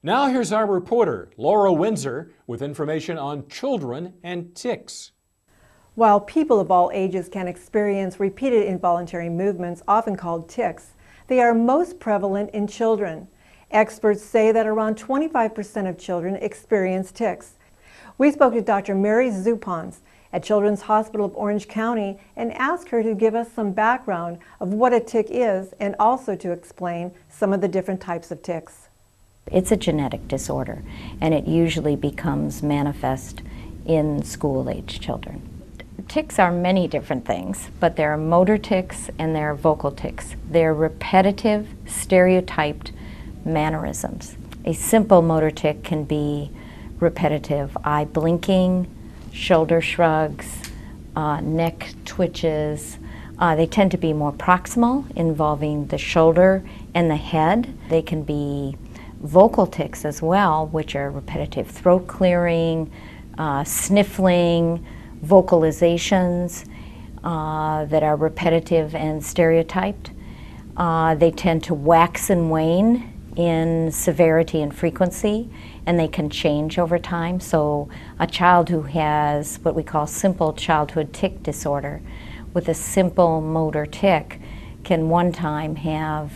Now here's our reporter, Laura Windsor, with information on children and tics. While people of all ages can experience repeated involuntary movements, often called tics, they are most prevalent in children. Experts say that around 25% of children experience tics. We spoke to Dr. Mary Zupanc at Children's Hospital of Orange County and asked her to give us some background of what a tic is and also to explain some of the different types of tics. It's a genetic disorder, and it usually becomes manifest in school-age children. Tics are many different things, but there are motor tics and there are vocal tics. They're repetitive, stereotyped mannerisms. A simple motor tic can be repetitive eye blinking, shoulder shrugs, neck twitches. They tend to be more proximal, involving the shoulder and the head. They can be vocal tics as well, which are repetitive throat clearing, sniffling, vocalizations that are repetitive and stereotyped. They tend to wax and wane in severity and frequency, and they can change over time. So a child who has what we call simple childhood tic disorder with a simple motor tic can one time have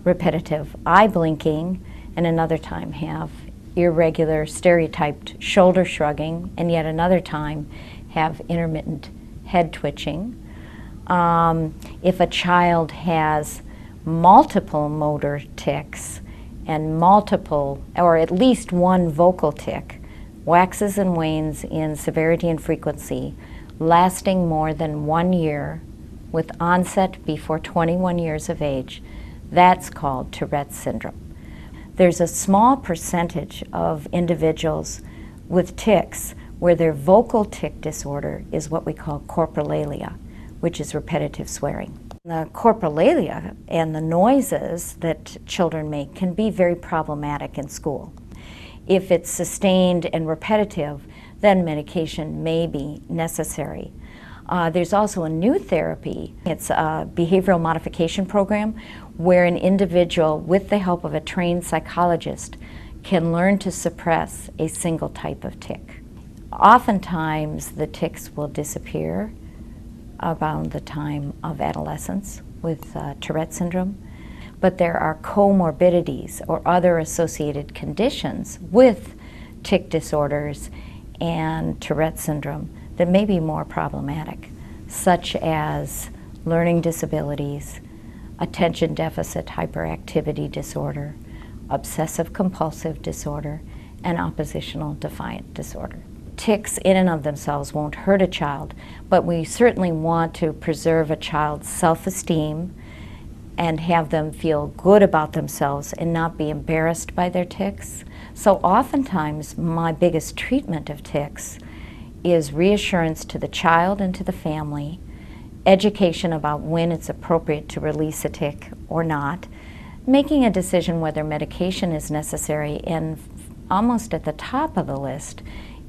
repetitive eye blinking and another time have irregular stereotyped shoulder shrugging, and yet another time have intermittent head twitching. If a child has multiple motor tics and multiple, or at least one vocal tic, waxes and wanes in severity and frequency, lasting more than 1 year with onset before 21 years of age, that's called Tourette's syndrome. There's a small percentage of individuals with tics where their vocal tic disorder is what we call coprolalia, which is repetitive swearing. The coprolalia and the noises that children make can be very problematic in school. If it's sustained and repetitive, then medication may be necessary. There's also a new therapy. It's a behavioral modification program where an individual, with the help of a trained psychologist, can learn to suppress a single type of tic. Oftentimes, the tics will disappear around the time of adolescence with Tourette's syndrome, but there are comorbidities or other associated conditions with tic disorders and Tourette's syndrome that may be more problematic, such as learning disabilities, attention deficit hyperactivity disorder, obsessive compulsive disorder, and oppositional defiant disorder. Tics in and of themselves won't hurt a child, but we certainly want to preserve a child's self-esteem and have them feel good about themselves and not be embarrassed by their tics. So oftentimes my biggest treatment of tics is reassurance to the child and to the family, education about when it's appropriate to release a tic or not, making a decision whether medication is necessary, and almost at the top of the list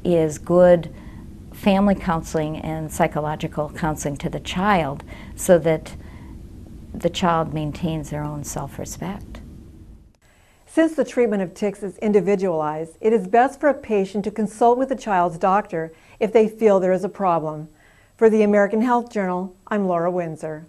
is good family counseling and psychological counseling to the child so that the child maintains their own self-respect. Since the treatment of tics is individualized, it is best for a patient to consult with the child's doctor if they feel there is a problem. For the American Health Journal, I'm Laura Windsor.